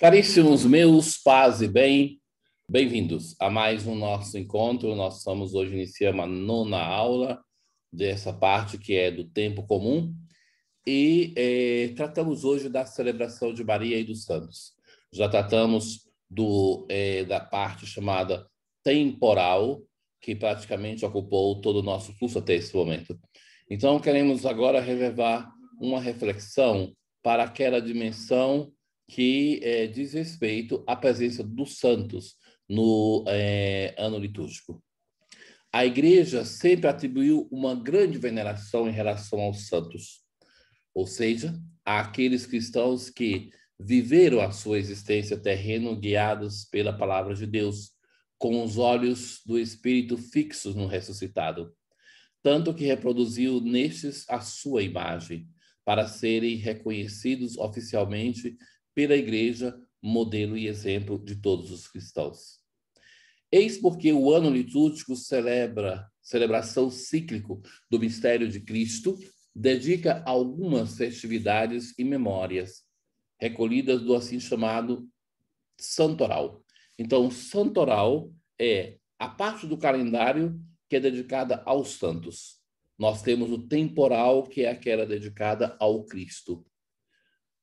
Caríssimos meus, paz e bem, bem-vindos a mais um nosso encontro. Nós estamos hoje iniciando a nona aula dessa parte que é do tempo comum e tratamos hoje da celebração de Maria e dos Santos. Já tratamos da parte chamada temporal, que praticamente ocupou todo o nosso curso até esse momento. Então, queremos agora reservar uma reflexão para aquela dimensão que diz respeito à presença dos santos no ano litúrgico. A Igreja sempre atribuiu uma grande veneração em relação aos santos, ou seja, àqueles cristãos que viveram a sua existência terrena guiados pela palavra de Deus, com os olhos do Espírito fixos no ressuscitado, tanto que reproduziu nestes a sua imagem, para serem reconhecidos oficialmente pela Igreja, modelo e exemplo de todos os cristãos. Eis porque o ano litúrgico celebração cíclico do mistério de Cristo, dedica algumas festividades e memórias, recolhidas do assim chamado santoral. Então, o santoral é a parte do calendário que é dedicada aos santos. Nós temos o temporal, que é aquela dedicada ao Cristo.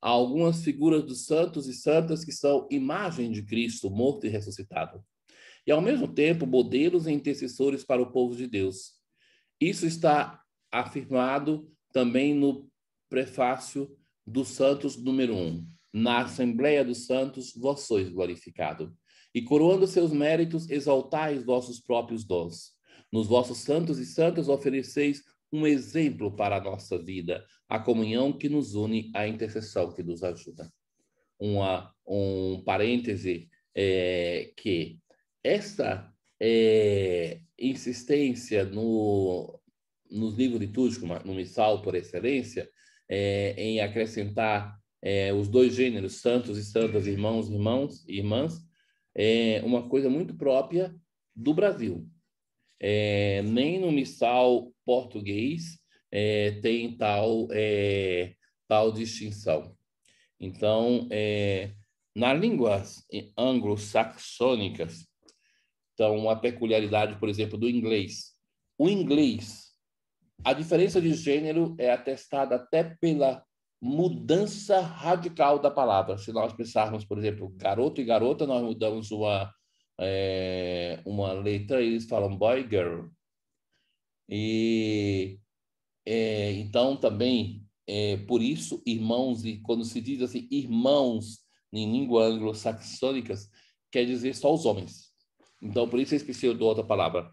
Há algumas figuras dos santos e santas que são imagem de Cristo, morto e ressuscitado. E, ao mesmo tempo, modelos e intercessores para o povo de Deus. Isso está afirmado também no prefácio dos Santos, número 1. Na Assembleia dos Santos, vós sois glorificado. E, coroando seus méritos, exaltais vossos próprios dons. Nos vossos santos e santas ofereceis um exemplo para a nossa vida, a comunhão que nos une, a intercessão que nos ajuda. Um parêntese que esta insistência nos livros litúrgicos, no missal por excelência, em acrescentar os dois gêneros, santos e santas, irmãos e irmãs, é uma coisa muito própria do Brasil. Nem no missal português tem tal distinção. Então, nas línguas anglo-saxônicas, então, uma peculiaridade, por exemplo, do inglês. O inglês, a diferença de gênero é atestada até pela mudança radical da palavra. Se nós pensarmos, por exemplo, garoto e garota, nós mudamos uma letra e eles falam boy, girl. Então, também, por isso, irmãos, e quando se diz assim, irmãos, em língua anglo-saxônicas, quer dizer só os homens. Então, por isso eu esqueci de outra palavra.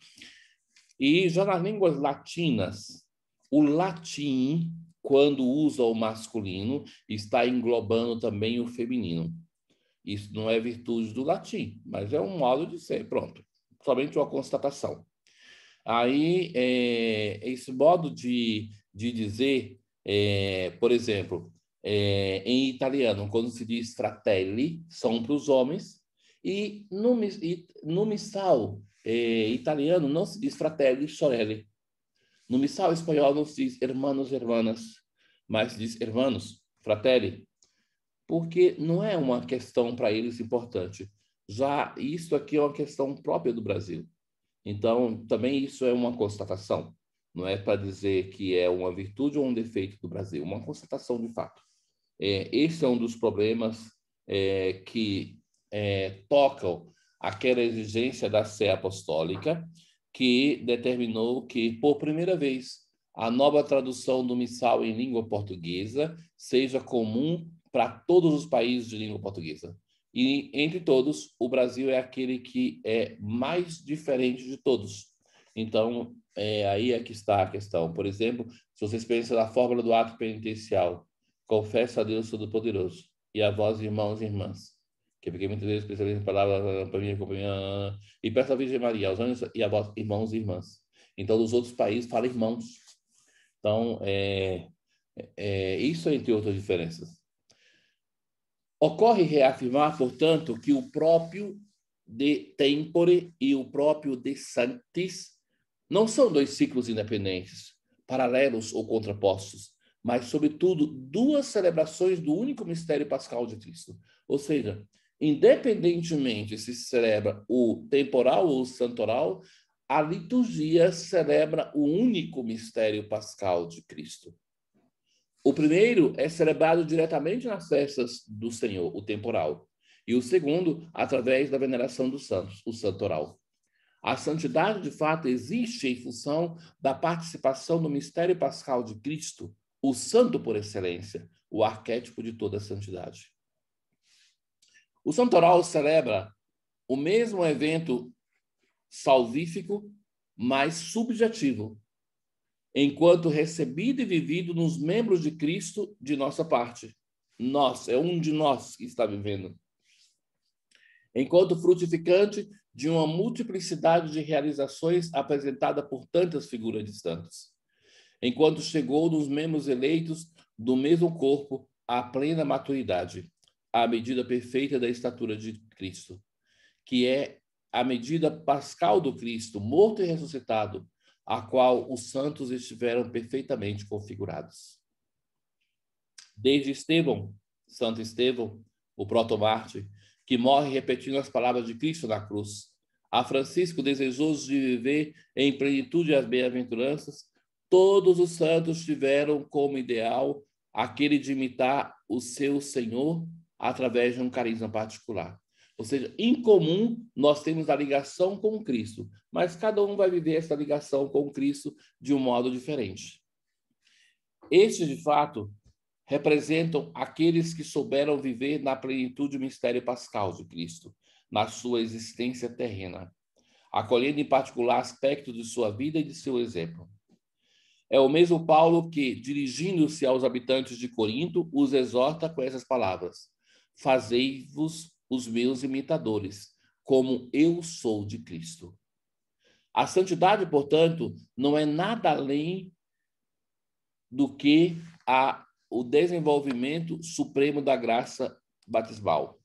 E já nas línguas latinas, o latim, quando usa o masculino, está englobando também o feminino. Isso não é virtude do latim, mas é um modo de ser, pronto. Somente uma constatação. Aí, esse modo de dizer, por exemplo, em italiano, quando se diz fratelli, são para os homens, e no missal italiano não se diz fratelli, sorelle. No missal espanhol não se diz hermanos, hermanas, mas se diz hermanos, fratelli, porque não é uma questão para eles importante. Já isso aqui é uma questão própria do Brasil. Então, também isso é uma constatação. Não é para dizer que é uma virtude ou um defeito do Brasil, uma constatação de fato. Esse é um dos problemas que tocam aquela exigência da Sé Apostólica, que determinou que, por primeira vez, a nova tradução do missal em língua portuguesa seja comum para todos os países de língua portuguesa. E, entre todos, o Brasil é aquele que é mais diferente de todos. Então, aí é que está a questão. Por exemplo, se vocês pensam na fórmula do ato penitencial, confesso a Deus Todo-Poderoso e a vós, irmãos e irmãs, que fiquei muitas vezes especialista em palavras para mim, e peço à Virgem Maria, aos anjos e a vós, irmãos e irmãs. Então, nos outros países, fala irmãos. Então, isso entre outras diferenças. Ocorre reafirmar, portanto, que o próprio de tempore e o próprio de sanctis não são dois ciclos independentes, paralelos ou contrapostos, mas, sobretudo, duas celebrações do único mistério pascal de Cristo. Ou seja, independentemente se celebra o temporal ou o santoral, a liturgia celebra o único mistério pascal de Cristo. O primeiro é celebrado diretamente nas festas do Senhor, o temporal, e o segundo, através da veneração dos santos, o santoral. A santidade, de fato, existe em função da participação no mistério pascal de Cristo, o santo por excelência, o arquétipo de toda a santidade. O santoral celebra o mesmo evento salvífico, mas subjetivo, enquanto recebido e vivido nos membros de Cristo de nossa parte. Nós, é um de nós que está vivendo. Enquanto frutificante de uma multiplicidade de realizações apresentada por tantas figuras distantes. Enquanto chegou nos membros eleitos do mesmo corpo à plena maturidade, à medida perfeita da estatura de Cristo, que é a medida pascal do Cristo, morto e ressuscitado, a qual os santos estiveram perfeitamente configurados. Desde Estevão, Santo Estevão, o protomártir, que morre repetindo as palavras de Cristo na cruz, a Francisco, desejoso de viver em plenitude as bem-aventuranças, todos os santos tiveram como ideal aquele de imitar o seu Senhor através de um carisma particular. Ou seja, em comum, nós temos a ligação com Cristo, mas cada um vai viver essa ligação com Cristo de um modo diferente. Estes, de fato, representam aqueles que souberam viver na plenitude do mistério pascal de Cristo, na sua existência terrena, acolhendo em particular aspectos de sua vida e de seu exemplo. É o mesmo Paulo que, dirigindo-se aos habitantes de Corinto, os exorta com essas palavras: fazei-vos os meus imitadores, como eu sou de Cristo. A santidade, portanto, não é nada além do que o desenvolvimento supremo da graça batismal.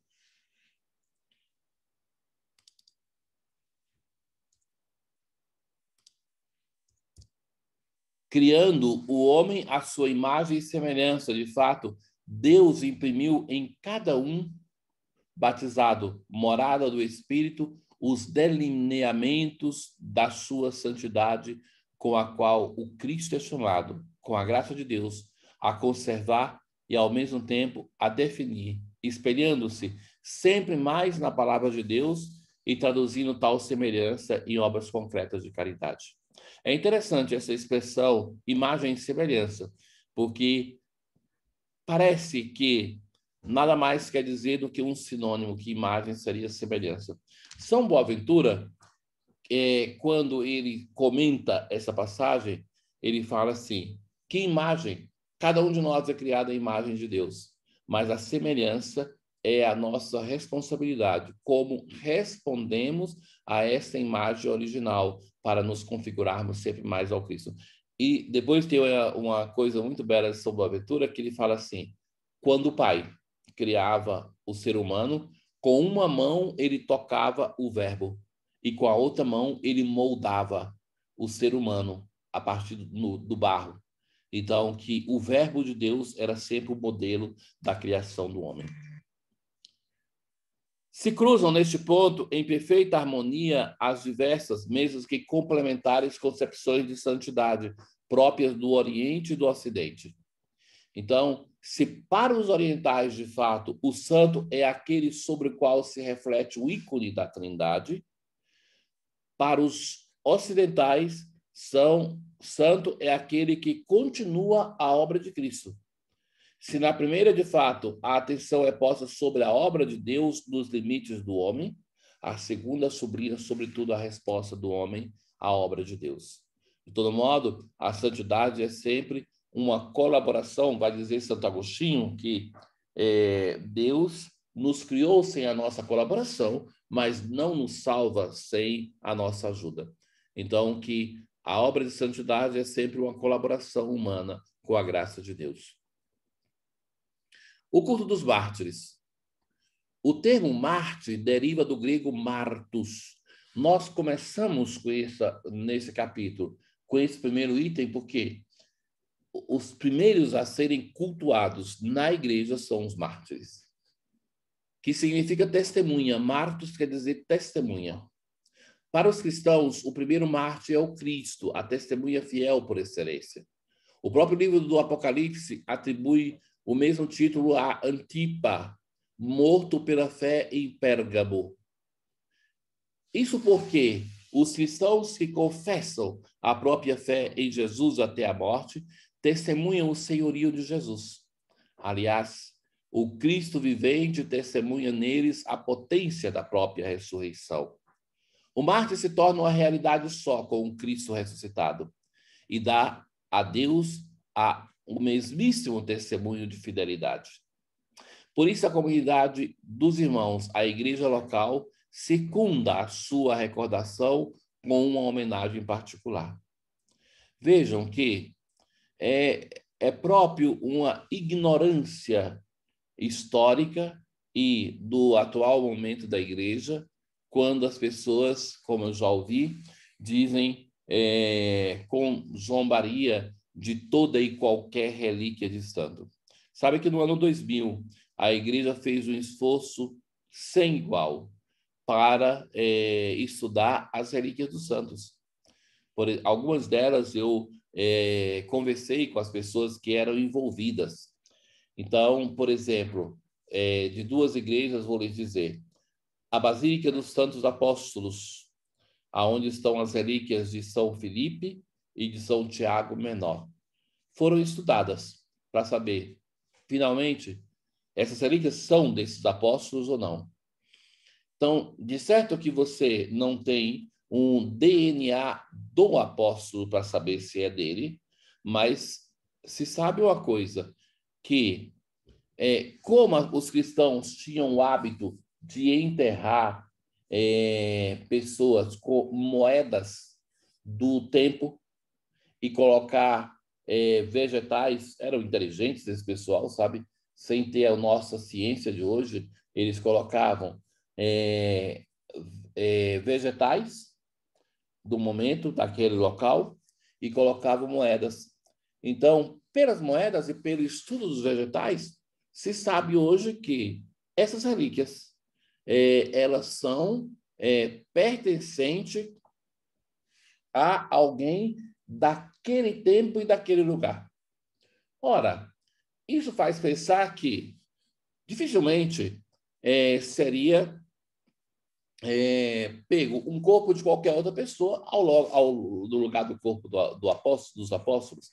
Criando o homem à sua imagem e semelhança, de fato, Deus imprimiu em cada um batizado, morada do Espírito, os delineamentos da sua santidade, com a qual o Cristo é chamado, com a graça de Deus, a conservar e, ao mesmo tempo, a definir, espelhando-se sempre mais na palavra de Deus e traduzindo tal semelhança em obras concretas de caridade. É interessante essa expressão imagem e semelhança, porque parece que nada mais quer dizer do que um sinônimo, que imagem seria semelhança. São Boaventura, quando ele comenta essa passagem, ele fala assim: que imagem? Cada um de nós é criado à imagem de Deus, mas a semelhança é a nossa responsabilidade, como respondemos a essa imagem original para nos configurarmos sempre mais ao Cristo. E depois tem uma coisa muito bela de São Boaventura, que ele fala assim: quando o Pai criava o ser humano, com uma mão ele tocava o verbo e com a outra mão ele moldava o ser humano a partir do barro. Então, que o verbo de Deus era sempre o modelo da criação do homem. Se cruzam neste ponto, em perfeita harmonia, as diversas, mesmo que complementares, concepções de santidade próprias do Oriente e do Ocidente. Então, se para os orientais, de fato, o santo é aquele sobre o qual se reflete o ícone da Trindade, para os ocidentais, santo é aquele que continua a obra de Cristo. Se na primeira, de fato, a atenção é posta sobre a obra de Deus nos limites do homem, a segunda sublinha, sobretudo, a resposta do homem à obra de Deus. De todo modo, a santidade é sempre uma colaboração, vai dizer Santo Agostinho, que Deus nos criou sem a nossa colaboração, mas não nos salva sem a nossa ajuda. Então, que a obra de santidade é sempre uma colaboração humana com a graça de Deus. O culto dos mártires. O termo mártir deriva do grego martus. Nós começamos nesse capítulo, com esse primeiro item, porque os primeiros a serem cultuados na igreja são os mártires, que significa testemunha. Martos quer dizer testemunha. Para os cristãos, o primeiro mártir é o Cristo, a testemunha fiel por excelência. O próprio livro do Apocalipse atribui o mesmo título a Antipa, morto pela fé em Pérgamo. Isso porque os cristãos que confessam a própria fé em Jesus até a morte testemunham o senhorio de Jesus. Aliás, o Cristo vivente testemunha neles a potência da própria ressurreição. O mártir se torna uma realidade só com o Cristo ressuscitado e dá a Deus o mesmíssimo testemunho de fidelidade. Por isso, a comunidade dos irmãos, a igreja local, secunda a sua recordação com uma homenagem particular. Vejam que é próprio uma ignorância histórica e do atual momento da igreja, quando as pessoas, como eu já ouvi, dizem com zombaria de toda e qualquer relíquia de santo. Sabe que no ano 2000, a igreja fez um esforço sem igual para estudar as relíquias dos santos. Por algumas delas eu conversei com as pessoas que eram envolvidas. Então, por exemplo, de duas igrejas, vou lhes dizer, a Basílica dos Santos Apóstolos, aonde estão as relíquias de São Filipe e de São Tiago Menor, foram estudadas para saber, finalmente, essas relíquias são desses apóstolos ou não. Então, de certo que você não tem um DNA do apóstolo para saber se é dele, mas se sabe uma coisa, que como os cristãos tinham o hábito de enterrar pessoas com moedas do tempo e colocar vegetais, eram inteligentes esse pessoal, sabe? Sem ter a nossa ciência de hoje, eles colocavam vegetais do momento, daquele local, e colocavam moedas. Então, pelas moedas e pelo estudo dos vegetais, se sabe hoje que essas relíquias elas são pertencentes a alguém daquele tempo e daquele lugar. Ora, isso faz pensar que dificilmente seria pego um corpo de qualquer outra pessoa no lugar do corpo dos apóstolos.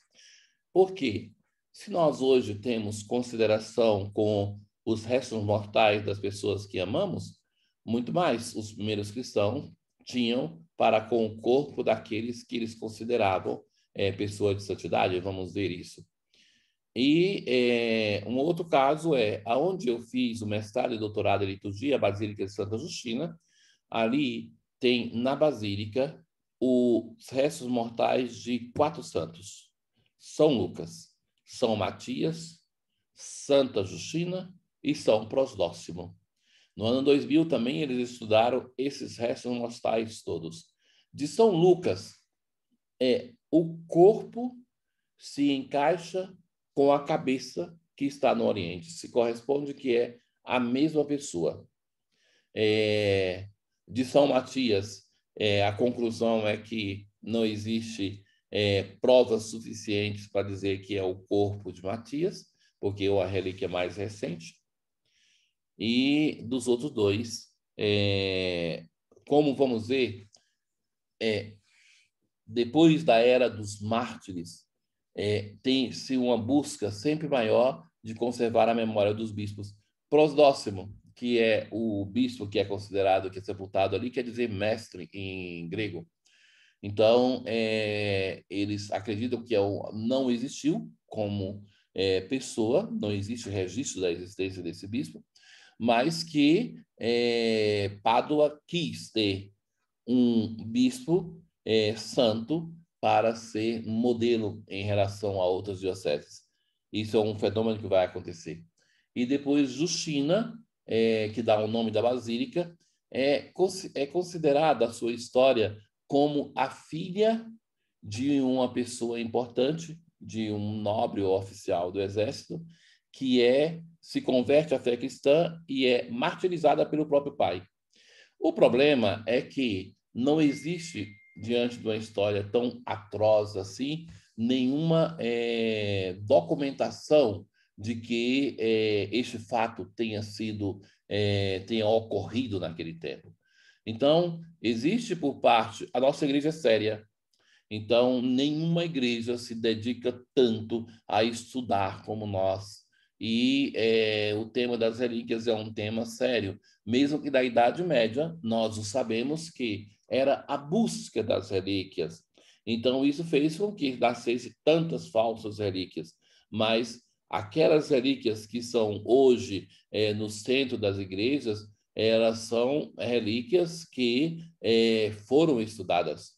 Porque se nós hoje temos consideração com os restos mortais das pessoas que amamos, muito mais os primeiros cristãos tinham para com o corpo daqueles que eles consideravam pessoa de santidade, vamos ver isso. E um outro caso aonde eu fiz o mestrado e doutorado em liturgia, a Basílica de Santa Justina, ali tem na Basílica os restos mortais de 4 santos: São Lucas, São Matias, Santa Justina e São Prosdóximo. No ano 2000 também eles estudaram esses restos mortais todos. De São Lucas, o corpo se encaixa com a cabeça que está no Oriente. Se corresponde que é a mesma pessoa. De São Matias, a conclusão é que não existe provas suficientes para dizer que é o corpo de Matias, porque é a relíquia mais recente. E dos outros dois, como vamos ver, depois da era dos mártires, tem-se uma busca sempre maior de conservar a memória dos bispos. Prosdóximo, que é o bispo que é considerado, que é sepultado ali, quer dizer mestre em grego. Então, eles acreditam que não existiu como pessoa, não existe registro da existência desse bispo, mas que Pádua quis ter um bispo santo para ser modelo em relação a outras dioceses. Isso é um fenômeno que vai acontecer. E depois Justina, que dá o nome da basílica, é considerada a sua história como a filha de uma pessoa importante de um nobre ou oficial do exército que se converte à fé cristã e é martirizada pelo próprio pai. O problema é que não existe, diante de uma história tão atroz assim, nenhuma documentação de que este fato tenha ocorrido naquele tempo. Então, existe por parte, a nossa igreja é séria, então nenhuma igreja se dedica tanto a estudar como nós. E o tema das relíquias é um tema sério, mesmo que da Idade Média, nós o sabemos que era a busca das relíquias. Então, isso fez com que nascesse tantas falsas relíquias, mas aquelas relíquias que são hoje no centro das igrejas, elas são relíquias que foram estudadas.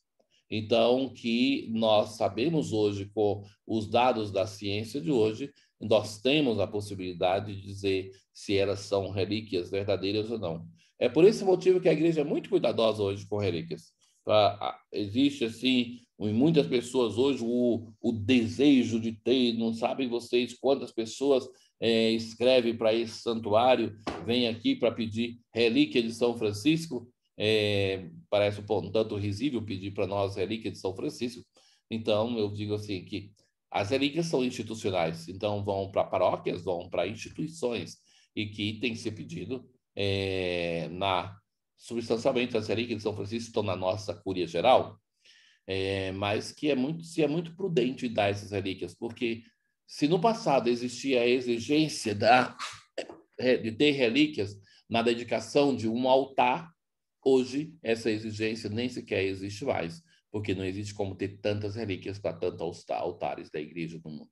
Então, que nós sabemos hoje, com os dados da ciência de hoje, nós temos a possibilidade de dizer se elas são relíquias verdadeiras ou não. É por esse motivo que a igreja é muito cuidadosa hoje com relíquias. Existe, assim, em muitas pessoas hoje o desejo de ter, não sabem vocês quantas pessoas escrevem para esse santuário, vêm aqui para pedir relíquia de São Francisco. Parece um tanto risível pedir para nós relíquia de São Francisco. Então, eu digo assim que as relíquias são institucionais, então vão para paróquias, vão para instituições, e que tem que ser pedido substancialmente as relíquias de São Francisco estão na nossa cúria geral, mas que é muito prudente dar essas relíquias, porque se no passado existia a exigência de ter relíquias na dedicação de um altar, hoje essa exigência nem sequer existe mais, porque não existe como ter tantas relíquias para tantos altares da igreja no mundo.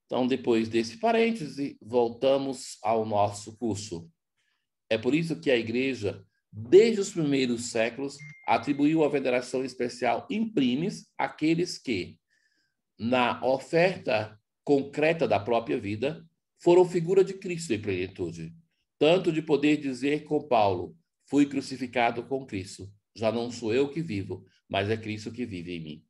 Então, depois desse parêntese, voltamos ao nosso curso. É por isso que a igreja, desde os primeiros séculos, atribuiu a veneração especial in primis àqueles que, na oferta concreta da própria vida, foram figura de Cristo em plenitude, tanto de poder dizer com Paulo: fui crucificado com Cristo, já não sou eu que vivo, mas é Cristo que vive em mim.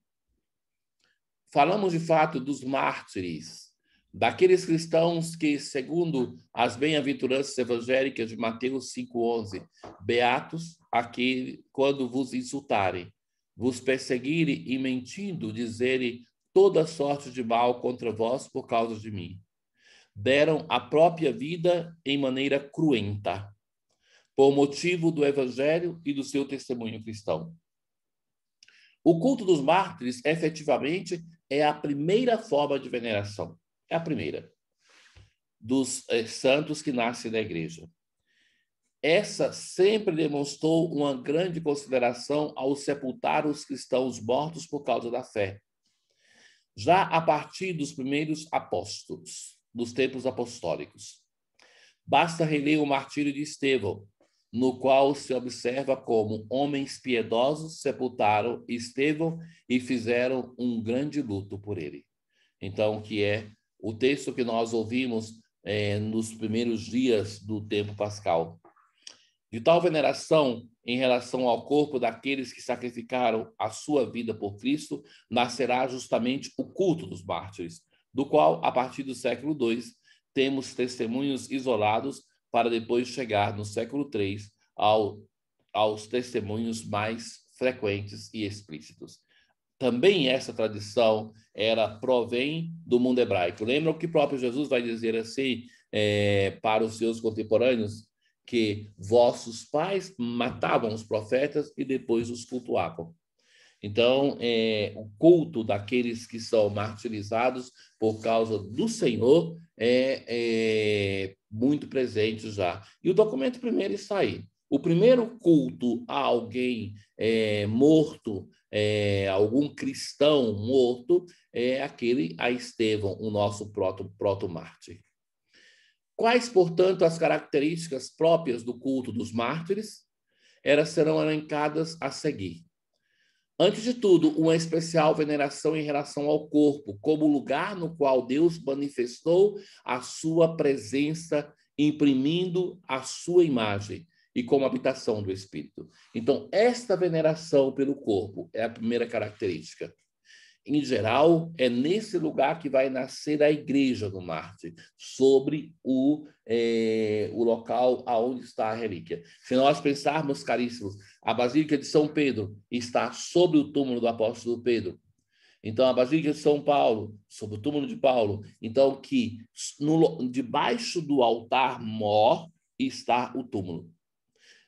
Falamos de fato dos mártires, daqueles cristãos que, segundo as bem-aventuranças evangélicas de Mateus 5,11, beatos aquele quando vos insultarem, vos perseguirem e mentindo, dizerem toda sorte de mal contra vós por causa de mim. Deram a própria vida em maneira cruenta, por motivo do evangelho e do seu testemunho cristão. O culto dos mártires, efetivamente, é a primeira forma de veneração. É a primeira dos santos que nascem da igreja. Essa sempre demonstrou uma grande consideração ao sepultar os cristãos mortos por causa da fé. Já a partir dos primeiros apóstolos, dos tempos apostólicos. Basta reler o martírio de Estevão, no qual se observa como homens piedosos sepultaram Estevão e fizeram um grande luto por ele. Então, que é o texto que nós ouvimos nos primeiros dias do tempo pascal. De tal veneração em relação ao corpo daqueles que sacrificaram a sua vida por Cristo, nascerá justamente o culto dos mártires, do qual, a partir do século II, temos testemunhos isolados para depois chegar no século III aos testemunhos mais frequentes e explícitos. Também essa tradição provém do mundo hebraico. Lembram que o próprio Jesus vai dizer assim para os seus contemporâneos, que vossos pais matavam os profetas e depois os cultuavam. Então, o culto daqueles que são martirizados por causa do Senhor é muito presente já. E o documento primeiro está aí. O primeiro culto a alguém morto, algum cristão morto, é aquele a Estevão, o nosso proto-mártir. Quais, portanto, as características próprias do culto dos mártires? Elas serão elencadas a seguir. Antes de tudo, uma especial veneração em relação ao corpo, como lugar no qual Deus manifestou a sua presença, imprimindo a sua imagem, e como habitação do Espírito. Então, esta veneração pelo corpo é a primeira característica. Em geral, é nesse lugar que vai nascer a igreja do Marte, sobre o local aonde está a relíquia. Se nós pensarmos, caríssimos, a Basílica de São Pedro está sobre o túmulo do apóstolo Pedro. Então, a Basílica de São Paulo, sobre o túmulo de Paulo. Então, que debaixo do altar-mor está o túmulo.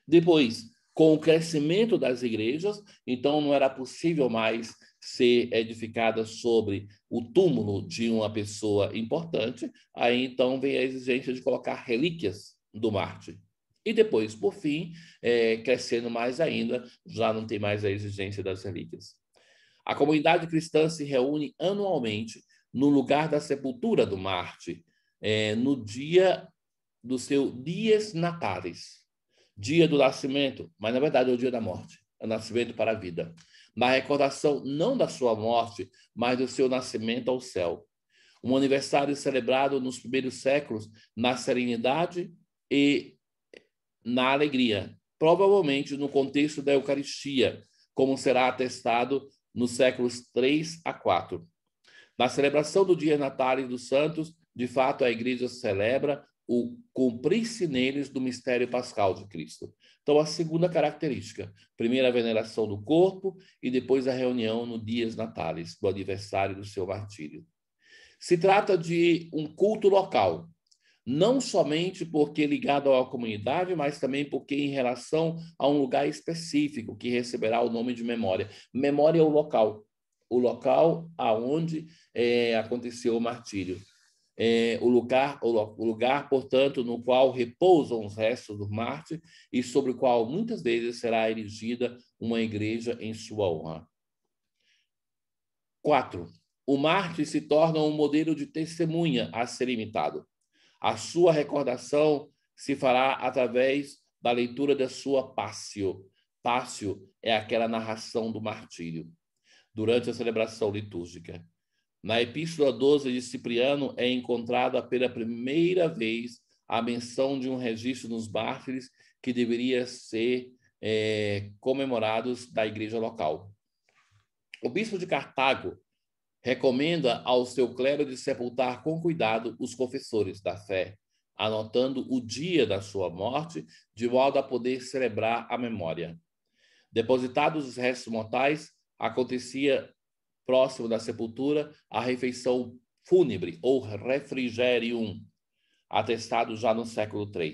Depois, com o crescimento das igrejas, então não era possível mais ser edificada sobre o túmulo de uma pessoa importante. Aí, então, vem a exigência de colocar relíquias do Marte. E depois, por fim, crescendo mais ainda, já não tem mais a exigência das relíquias. A comunidade cristã se reúne anualmente no lugar da sepultura do Marte, no dia do seu Dies Natalis, dia do nascimento, mas na verdade é o dia da morte, é o nascimento para a vida. Na recordação não da sua morte, mas do seu nascimento ao céu. Um aniversário celebrado nos primeiros séculos na serenidade e na alegria, provavelmente no contexto da Eucaristia, como será atestado nos séculos 3 a 4. Na celebração do Dia Natal dos Santos, de fato, a Igreja celebra o cumprir-se neles do mistério pascal de Cristo. Então, a segunda característica, primeiro a veneração do corpo e depois a reunião no Dias Natalis, do aniversário do seu martírio. Se trata de um culto local, não somente porque ligado à comunidade, mas também porque em relação a um lugar específico que receberá o nome de memória. Memória é o local aonde aconteceu o martírio. O lugar, portanto, no qual repousam os restos do Marte e sobre o qual muitas vezes será erigida uma igreja em sua honra. 4. O Marte se torna um modelo de testemunha a ser imitado. A sua recordação se fará através da leitura da sua Passio. Passio é aquela narração do martírio, durante a celebração litúrgica. Na Epístola 12 de Cipriano é encontrada pela primeira vez a menção de um registro nos mártires que deveria ser comemorados da igreja local. O bispo de Cartago recomenda ao seu clero de sepultar com cuidado os confessores da fé, anotando o dia da sua morte, de modo a poder celebrar a memória. Depositados os restos mortais, acontecia próximo da sepultura a refeição fúnebre ou refrigerium, atestado já no século III.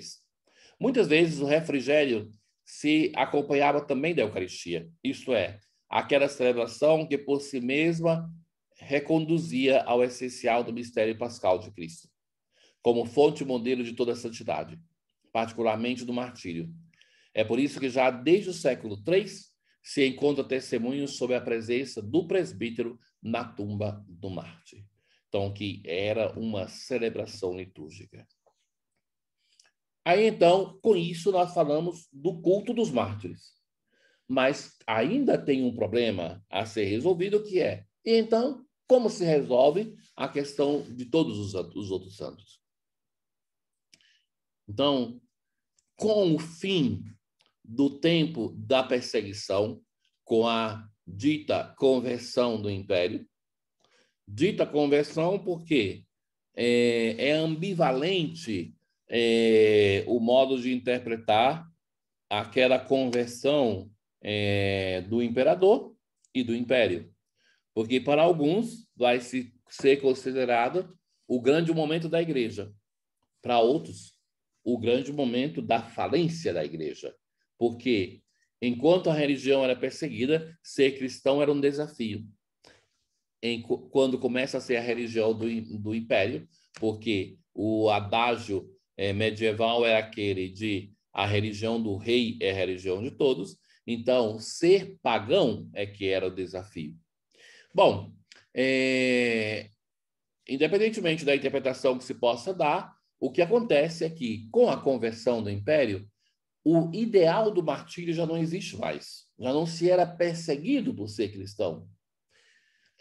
Muitas vezes o refrigério se acompanhava também da Eucaristia, isto é, aquela celebração que por si mesma reconduzia ao essencial do mistério pascal de Cristo, como fonte e modelo de toda a santidade, particularmente do martírio. É por isso que já desde o século III se encontra testemunhos sobre a presença do presbítero na tumba do Marte. Então, que era uma celebração litúrgica. Aí, então, com isso, nós falamos do culto dos mártires. Mas ainda tem um problema a ser resolvido, que é, e então, como se resolve a questão de todos os outros santos? Então, com o fim do tempo da perseguição, com a dita conversão do Império, dita conversão porque é ambivalente o modo de interpretar aquela conversão do imperador e do império. Porque para alguns vai ser considerado o grande momento da igreja. Para outros, o grande momento da falência da igreja. Porque enquanto a religião era perseguida, ser cristão era um desafio. Quando começa a ser a religião do império, porque o adágio medieval era aquele de a religião do rei é a religião de todos, então ser pagão é que era o desafio. Bom, independentemente da interpretação que se possa dar, o que acontece é que, com a conversão do império, o ideal do martírio já não existe mais. Já não se era perseguido por ser cristão.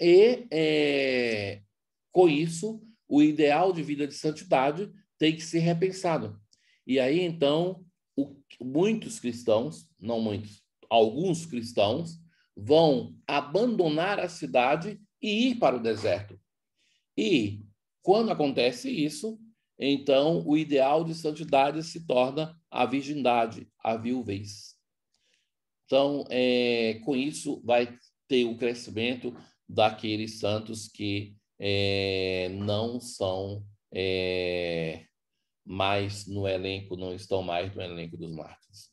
E, com isso, o ideal de vida de santidade tem que ser repensado. E aí, então, muitos cristãos, não muitos, alguns cristãos, vão abandonar a cidade e ir para o deserto. E, quando acontece isso, então o ideal de santidade se torna a virgindade, a viuvez. Então, com isso, vai ter o crescimento daqueles santos que não são mais no elenco, não estão mais no elenco dos mártires.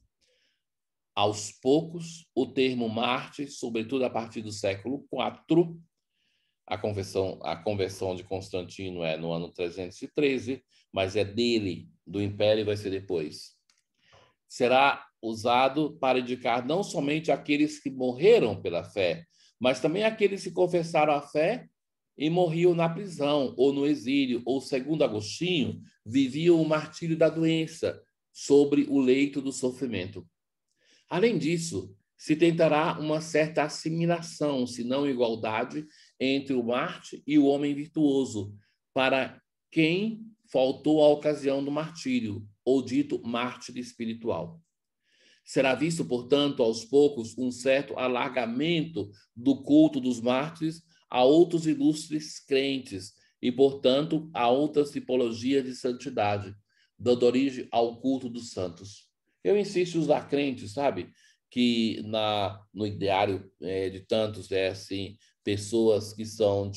Aos poucos, o termo mártir, sobretudo a partir do século IV, a conversão de Constantino é no ano 313, mas é dele, do Império, vai ser depois. Será usado para indicar não somente aqueles que morreram pela fé, mas também aqueles que confessaram a fé e morriam na prisão ou no exílio, ou, segundo Agostinho, viviam o martírio da doença sobre o leito do sofrimento. Além disso, se tentará uma certa assimilação, se não igualdade, entre o mártir e o homem virtuoso, para quem faltou a ocasião do martírio, ou dito mártir espiritual. Será visto, portanto, aos poucos, um certo alargamento do culto dos mártires a outros ilustres crentes e, portanto, a outras tipologias de santidade, dando origem ao culto dos santos. Eu insisto em usar crentes, sabe? Que no ideário de tantos é assim, pessoas que são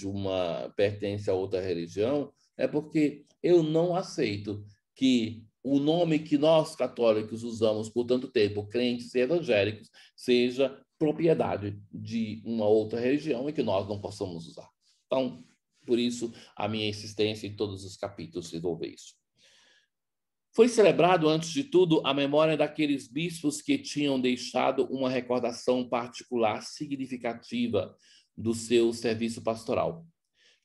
pertencem a outra religião, é porque eu não aceito que o nome que nós católicos usamos por tanto tempo, crentes e evangélicos, seja propriedade de uma outra religião e que nós não possamos usar. Então, por isso, a minha insistência em todos os capítulos envolver isso. Foi celebrado, antes de tudo, a memória daqueles bispos que tinham deixado uma recordação particular significativa do seu serviço pastoral.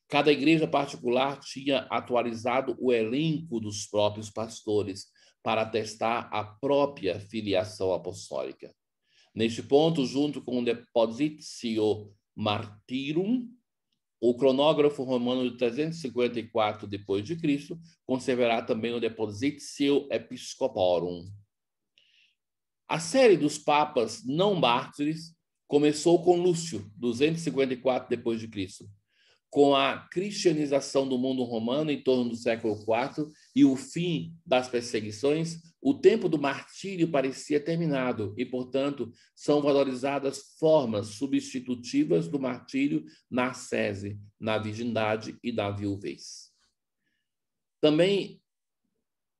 Cada igreja particular tinha atualizado o elenco dos próprios pastores para atestar a própria filiação apostólica. Neste ponto, junto com o Depositio Martyrum, o cronógrafo romano de 354 d.C. conservará também o Depositio Episcoporum. A série dos papas não mártires começou com Lúcio, 254 d.C., com a cristianização do mundo romano em torno do século IV e o fim das perseguições, o tempo do martírio parecia terminado e, portanto, são valorizadas formas substitutivas do martírio na ascese, na virgindade e na viuvez. Também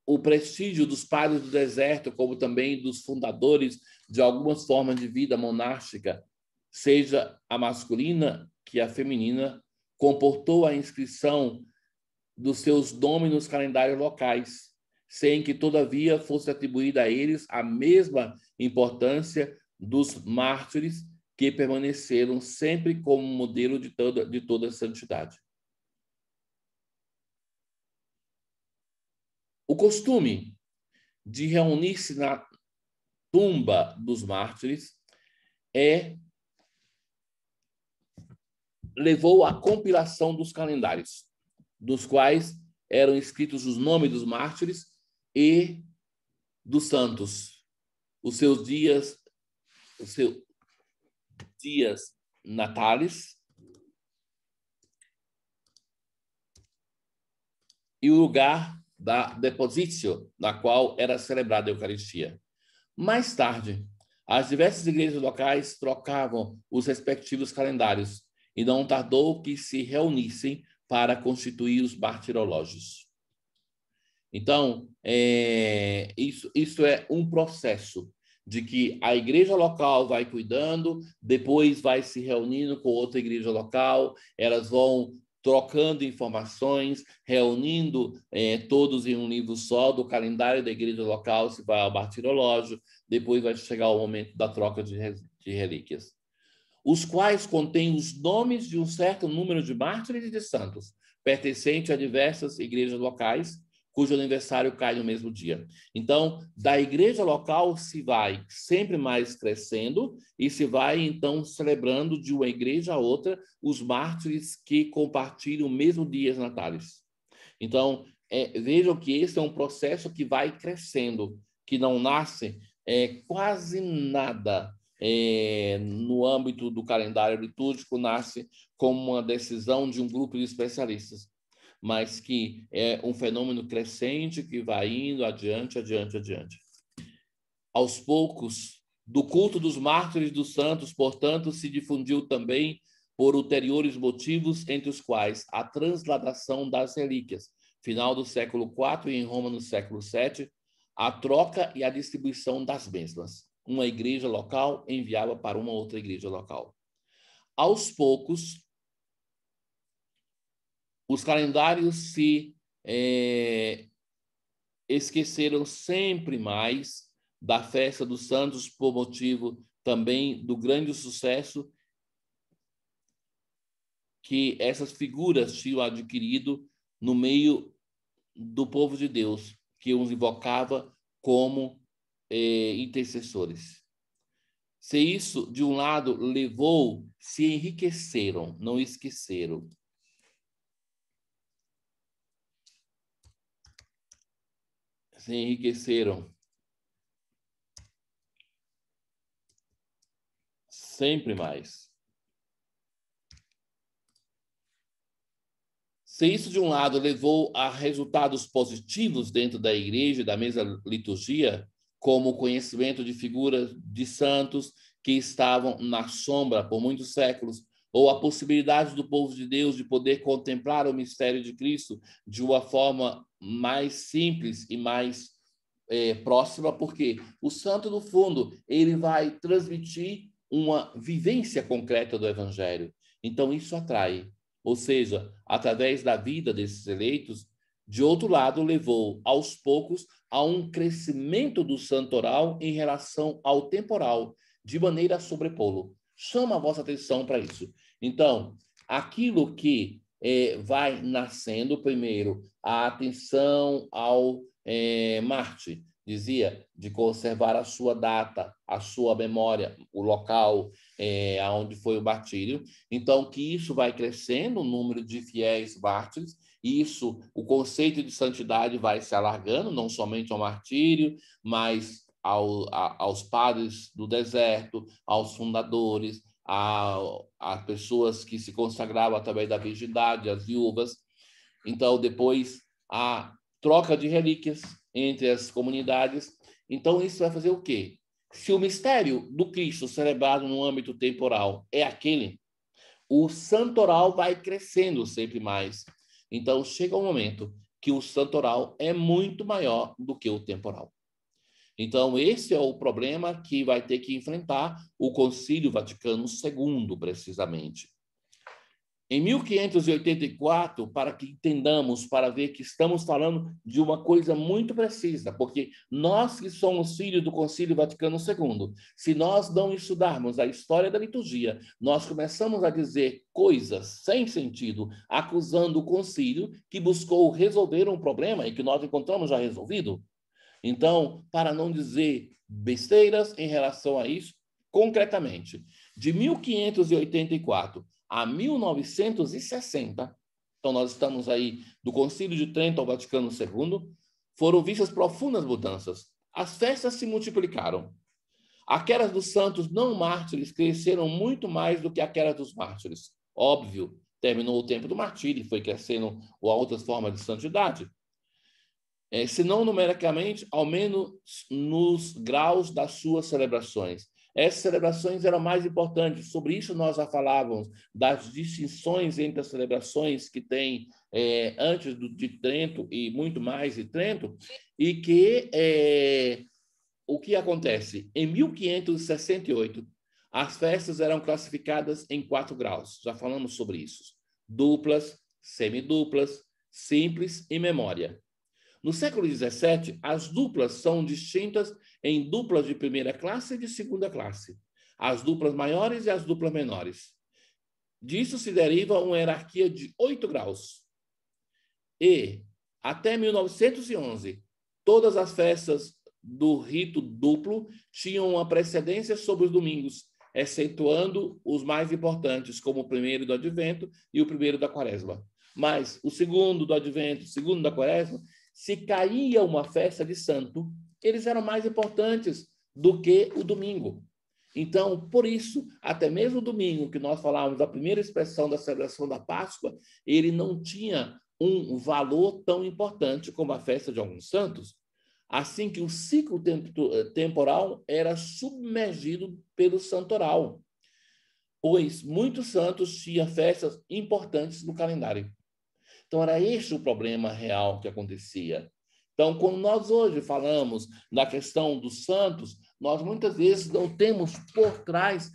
o prestígio dos padres do deserto, como também dos fundadores de algumas formas de vida monástica, seja a masculina que a feminina, comportou a inscrição dos seus nomes nos calendários locais, sem que, todavia, fosse atribuída a eles a mesma importância dos mártires que permaneceram sempre como modelo de toda a santidade. O costume de reunir-se na tumba dos mártires levou à compilação dos calendários, dos quais eram escritos os nomes dos mártires e dos santos, os seus dias natais e o lugar da depositio, na qual era celebrada a Eucaristia. Mais tarde, as diversas igrejas locais trocavam os respectivos calendários e não tardou que se reunissem para constituir os martirológios. Então, isso é um processo de que a igreja local vai cuidando, depois vai se reunindo com outra igreja local, elas vão trocando informações, reunindo todos em um livro só, do calendário da igreja local se vai ao martirológio, depois vai chegar o momento da troca de relíquias, os quais contêm os nomes de um certo número de mártires e de santos, pertencentes a diversas igrejas locais, cujo aniversário cai no mesmo dia. Então, da igreja local se vai sempre mais crescendo e se vai, então, celebrando de uma igreja a outra os mártires que compartilham o mesmo dia natais. Então, vejam que esse é um processo que vai crescendo, que não nasce quase nada no âmbito do calendário litúrgico, nasce como uma decisão de um grupo de especialistas, mas que é um fenômeno crescente que vai indo adiante, adiante, adiante. Aos poucos, do culto dos mártires dos santos, portanto, se difundiu também por ulteriores motivos, entre os quais a transladação das relíquias, final do século IV e em Roma no século VII, a troca e a distribuição das mesmas. Uma igreja local enviava para uma outra igreja local. Aos poucos, os calendários se esqueceram sempre mais da festa dos santos por motivo também do grande sucesso que essas figuras tinham adquirido no meio do povo de Deus, que os invocava como intercessores. Se isso, de um lado, levou, se enriqueceram, não esqueceram. Se enriqueceram. Sempre mais. Se isso, de um lado, levou a resultados positivos dentro da igreja, da mesma liturgia, como o conhecimento de figuras de santos que estavam na sombra por muitos séculos, ou a possibilidade do povo de Deus de poder contemplar o mistério de Cristo de uma forma mais simples e mais próxima, porque o santo, no fundo, ele vai transmitir uma vivência concreta do evangelho. Então, isso atrai. Ou seja, através da vida desses eleitos, de outro lado, levou aos poucos a um crescimento do santoral em relação ao temporal, de maneira a sobrepô-lo. Chama a vossa atenção para isso. Então, aquilo que vai nascendo primeiro, a atenção ao Marte, dizia, de conservar a sua data, a sua memória, o local onde foi o martírio. Então, que isso vai crescendo, o número de fiéis mártires, isso, o conceito de santidade vai se alargando, não somente ao martírio, mas aos padres do deserto, aos fundadores, a pessoas que se consagravam através da virgindade, as viúvas. Então, depois, a troca de relíquias entre as comunidades. Então, isso vai fazer o quê? Se o mistério do Cristo celebrado no âmbito temporal é aquele, o santoral vai crescendo sempre mais. Então, chega um momento que o santoral é muito maior do que o temporal. Então, esse é o problema que vai ter que enfrentar o Concílio Vaticano II, precisamente. Em 1584, para que entendamos, para ver que estamos falando de uma coisa muito precisa, porque nós que somos filhos do Concílio Vaticano II, se nós não estudarmos a história da liturgia, nós começamos a dizer coisas sem sentido, acusando o concílio que buscou resolver um problema e que nós encontramos já resolvido. Então, para não dizer besteiras em relação a isso, concretamente, de 1584 a 1960, então nós estamos aí do Concílio de Trento ao Vaticano II, foram vistas profundas mudanças. As festas se multiplicaram. Aquelas dos santos não mártires cresceram muito mais do que aquelas dos mártires. Óbvio, terminou o tempo do martírio e foi crescendo outras formas de santidade. Se não numericamente, ao menos nos graus das suas celebrações. Essas celebrações eram mais importantes. Sobre isso nós já falávamos, das distinções entre as celebrações que tem antes de Trento e muito mais de Trento, e que o que acontece? Em 1568, as festas eram classificadas em 4 graus. Já falamos sobre isso. Duplas, semiduplas, simples e memória. No século XVII, as duplas são distintas em duplas de primeira classe e de segunda classe. As duplas maiores e as duplas menores. Disso se deriva uma hierarquia de 8 graus. E, até 1911, todas as festas do rito duplo tinham uma precedência sobre os domingos, excetuando os mais importantes, como o primeiro do Advento e o primeiro da Quaresma. Mas o segundo do Advento, o segundo da Quaresma, se caía uma festa de santo, eles eram mais importantes do que o domingo. Então, por isso, até mesmo o domingo, que nós falávamos da primeira expressão da celebração da Páscoa, ele não tinha um valor tão importante como a festa de alguns santos, assim que o ciclo temporal era submergido pelo santoral, pois muitos santos tinham festas importantes no calendário. Então, era este o problema real que acontecia. Então, quando nós hoje falamos da questão dos santos, nós muitas vezes não temos por trás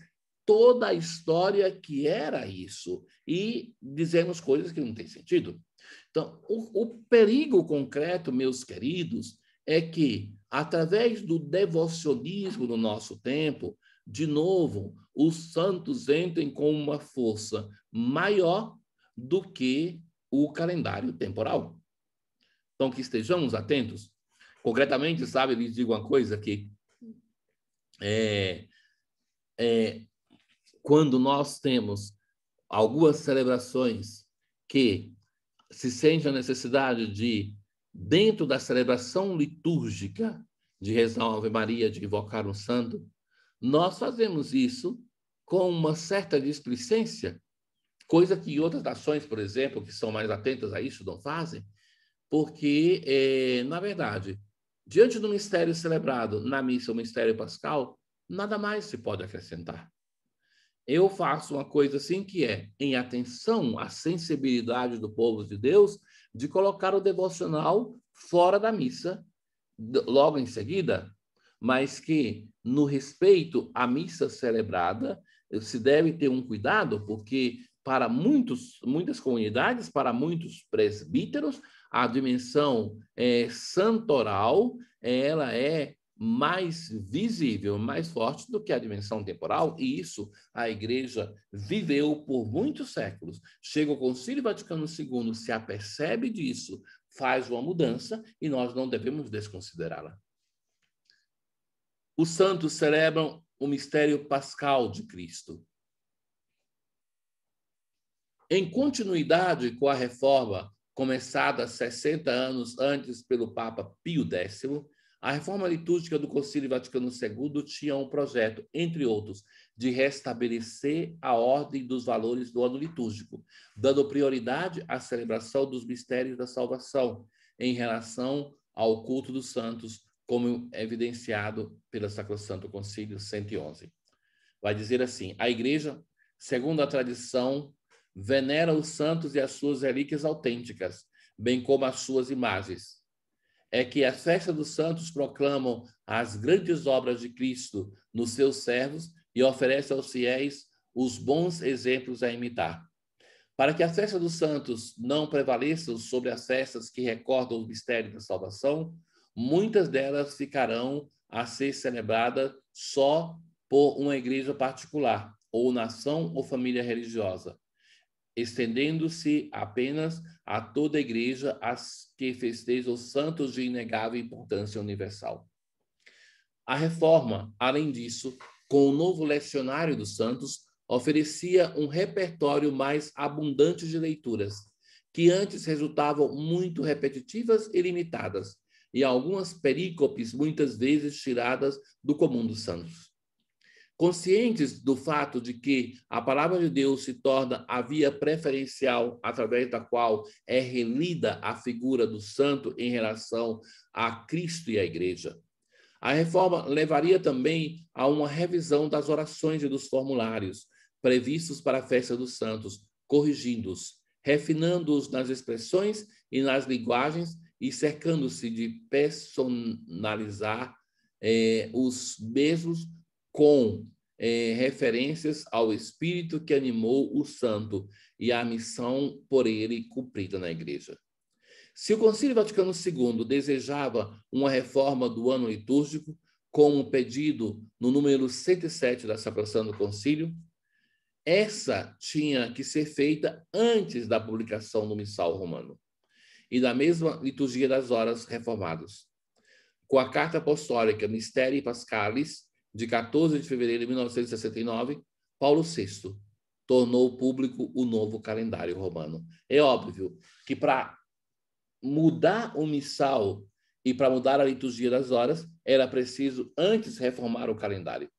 toda a história que era isso e dizemos coisas que não têm sentido. Então, o perigo concreto, meus queridos, é que, através do devocionismo no nosso tempo, de novo, os santos entrem com uma força maior do que o calendário temporal. Então, que estejamos atentos. Concretamente, sabe, lhes digo uma coisa que quando nós temos algumas celebrações que se sente a necessidade de, dentro da celebração litúrgica, de rezar uma Ave Maria, de invocar um santo, nós fazemos isso com uma certa displicência, coisa que outras nações, por exemplo, que são mais atentas a isso, não fazem, porque, na verdade, diante do mistério celebrado na missa, o mistério pascal, nada mais se pode acrescentar. Eu faço uma coisa assim que é, em atenção à sensibilidade do povo de Deus, de colocar o devocional fora da missa, logo em seguida, mas que, no respeito à missa celebrada, se deve ter um cuidado, porque para muitas comunidades, para muitos presbíteros, a dimensão santoral, ela é mais visível, mais forte do que a dimensão temporal, e isso a Igreja viveu por muitos séculos. Chega o Concílio Vaticano II, se apercebe disso, faz uma mudança e nós não devemos desconsiderá-la. Os santos celebram o mistério pascal de Cristo. Em continuidade com a reforma começada 60 anos antes pelo Papa Pio X, a reforma litúrgica do Concílio Vaticano II tinha um projeto, entre outros, de restabelecer a ordem dos valores do ano litúrgico, dando prioridade à celebração dos mistérios da salvação em relação ao culto dos santos, como evidenciado pelo Sacrosanto Concílio 111. Vai dizer assim: a Igreja, segundo a tradição, venera os santos e as suas relíquias autênticas, bem como as suas imagens. É que a festa dos santos proclamam as grandes obras de Cristo nos seus servos e oferece aos fiéis os bons exemplos a imitar. Para que a festa dos santos não prevaleça sobre as festas que recordam o mistério da salvação, muitas delas ficarão a ser celebradas só por uma igreja particular, ou nação ou família religiosa, estendendo-se apenas a toda a igreja as que festejam os santos de inegável importância universal. A reforma, além disso, com o novo lecionário dos santos, oferecia um repertório mais abundante de leituras, que antes resultavam muito repetitivas e limitadas, e algumas perícopes muitas vezes tiradas do comum dos santos. Conscientes do fato de que a palavra de Deus se torna a via preferencial através da qual é relida a figura do santo em relação a Cristo e à Igreja, a reforma levaria também a uma revisão das orações e dos formulários previstos para a festa dos santos, corrigindo-os, refinando-os nas expressões e nas linguagens e cercando-se de personalizar os mesmos com referências ao espírito que animou o santo e à missão por ele cumprida na Igreja. Se o Concílio Vaticano II desejava uma reforma do ano litúrgico, como pedido no número 107 da Sacrosanto Concílio, essa tinha que ser feita antes da publicação do Missal Romano e da mesma liturgia das horas reformadas. Com a Carta Apostólica Mysterii Paschalis, de 14 de fevereiro de 1969, Paulo VI tornou público o novo calendário romano. É óbvio que para mudar o missal e para mudar a liturgia das horas, era preciso antes reformar o calendário.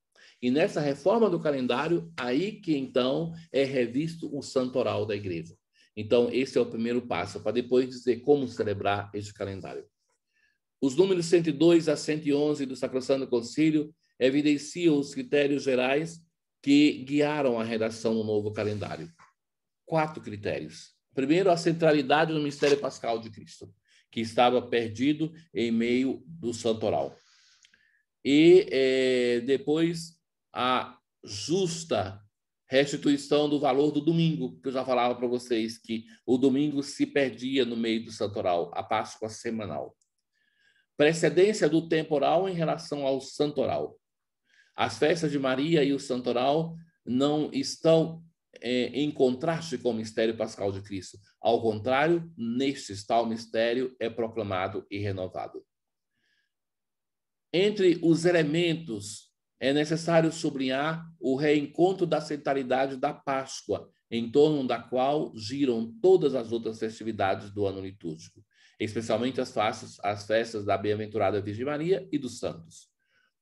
E nessa reforma do calendário, aí que então é revisto o santoral da igreja. Então, esse é o primeiro passo, para depois dizer como celebrar este calendário. Os números 102 a 111 do Sacrosanto Concílio evidenciam os critérios gerais que guiaram a redação do novo calendário. 4 critérios. Primeiro, a centralidade do mistério pascal de Cristo, que estava perdido em meio do santoral. E depois, a justa restituição do valor do domingo, que eu já falava para vocês, que o domingo se perdia no meio do santoral, a Páscoa semanal. Precedência do temporal em relação ao santoral. As festas de Maria e o santoral não estão em contraste com o mistério pascal de Cristo. Ao contrário, nestes tal mistério é proclamado e renovado. Entre os elementos, é necessário sublinhar o reencontro da centralidade da Páscoa, em torno da qual giram todas as outras festividades do ano litúrgico, especialmente as festas da Bem-aventurada Virgem Maria e dos santos,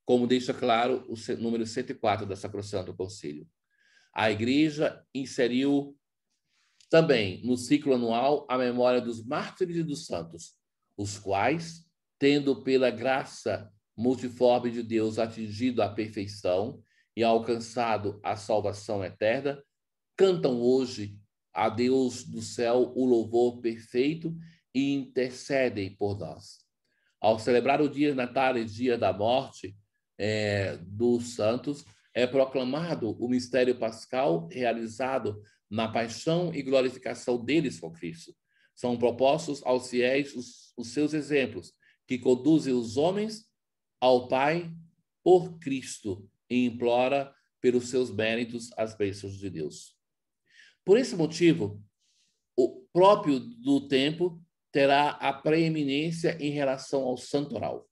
como deixa claro o número 104 da Sacrosanto Concílio. A Igreja inseriu também no ciclo anual a memória dos mártires e dos santos, os quais, tendo pela graça multiforme de Deus atingido a perfeição e alcançado a salvação eterna, cantam hoje a Deus do céu o louvor perfeito e intercedem por nós. Ao celebrar o dia natal e dia da morte dos santos, é proclamado o mistério pascal realizado na paixão e glorificação deles com Cristo. São propostos aos fiéis os seus exemplos, que conduzem os homens ao Pai por Cristo e implora pelos seus méritos as bênçãos de Deus. Por esse motivo, o próprio do tempo terá a preeminência em relação ao santoral.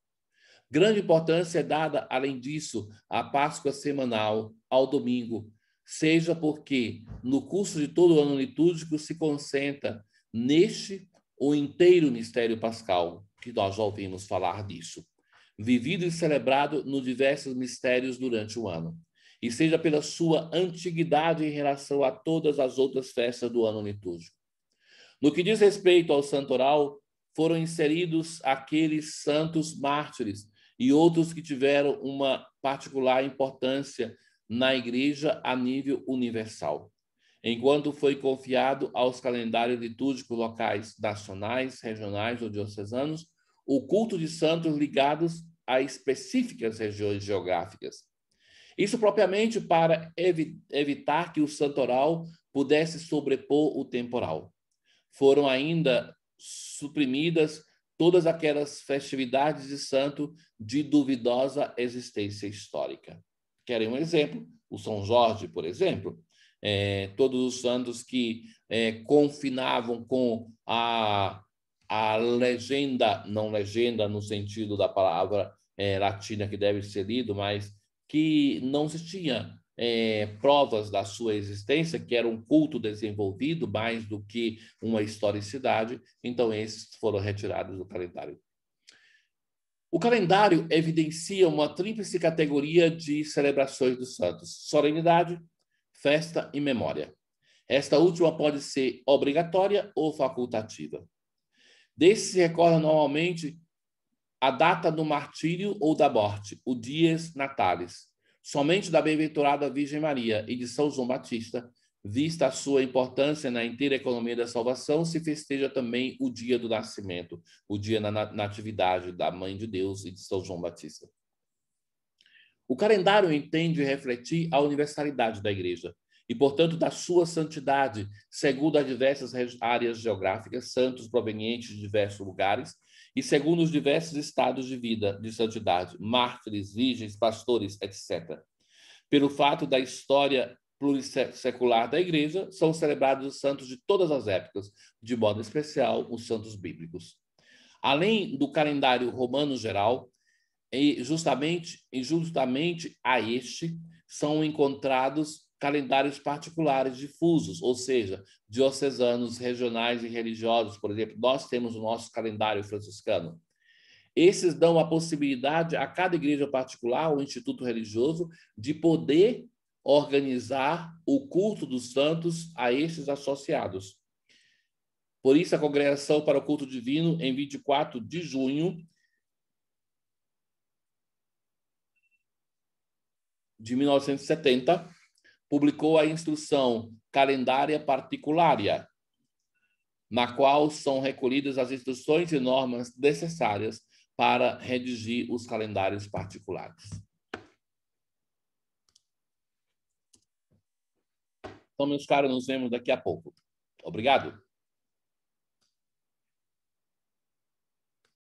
Grande importância é dada, além disso, à Páscoa semanal, ao domingo, seja porque no curso de todo o ano litúrgico se concentra neste o inteiro mistério pascal, que nós já ouvimos falar disso, vivido e celebrado nos diversos mistérios durante o ano, e seja pela sua antiguidade em relação a todas as outras festas do ano litúrgico. No que diz respeito ao santoral, foram inseridos aqueles santos mártires e outros que tiveram uma particular importância na Igreja a nível universal, enquanto foi confiado aos calendários litúrgicos locais, nacionais, regionais ou diocesanos, o culto de santos ligados a específicas regiões geográficas. Isso propriamente para evitar que o santoral pudesse sobrepor o temporal. Foram ainda suprimidas todas aquelas festividades de santo de duvidosa existência histórica. Querem um exemplo? O São Jorge, por exemplo. Todos os santos que confinavam com a legenda, não legenda no sentido da palavra latina que deve ser lido, mas que não se tinha provas da sua existência, que era um culto desenvolvido mais do que uma historicidade, então esses foram retirados do calendário. O calendário evidencia uma tríplice categoria de celebrações dos santos: solenidade, festa e memória. Esta última pode ser obrigatória ou facultativa. Desse se recorda normalmente a data do martírio ou da morte, o dies natalis. Somente da Bem-aventurada Virgem Maria e de São João Batista, vista a sua importância na inteira economia da salvação, se festeja também o dia do nascimento, o dia da natividade da Mãe de Deus e de São João Batista. O calendário entende refletir a universalidade da Igreja e, portanto, da sua santidade, segundo as diversas áreas geográficas, santos provenientes de diversos lugares, e segundo os diversos estados de vida, de santidade, mártires, virgens, pastores, etc. Pelo fato da história plurissecular da Igreja, são celebrados os santos de todas as épocas, de modo especial os santos bíblicos. Além do calendário romano geral, e justamente a este são encontrados calendários particulares difusos, ou seja, diocesanos, regionais e religiosos. Por exemplo, nós temos o nosso calendário franciscano. Esses dão a possibilidade a cada igreja particular ou instituto religioso de poder organizar o culto dos santos a esses associados. Por isso, a Congregação para o Culto Divino, em 24 de junho de 1970, publicou a instrução Calendária Particulária, na qual são recolhidas as instruções e normas necessárias para redigir os calendários particulares. Então, meus caros, nos vemos daqui a pouco. Obrigado.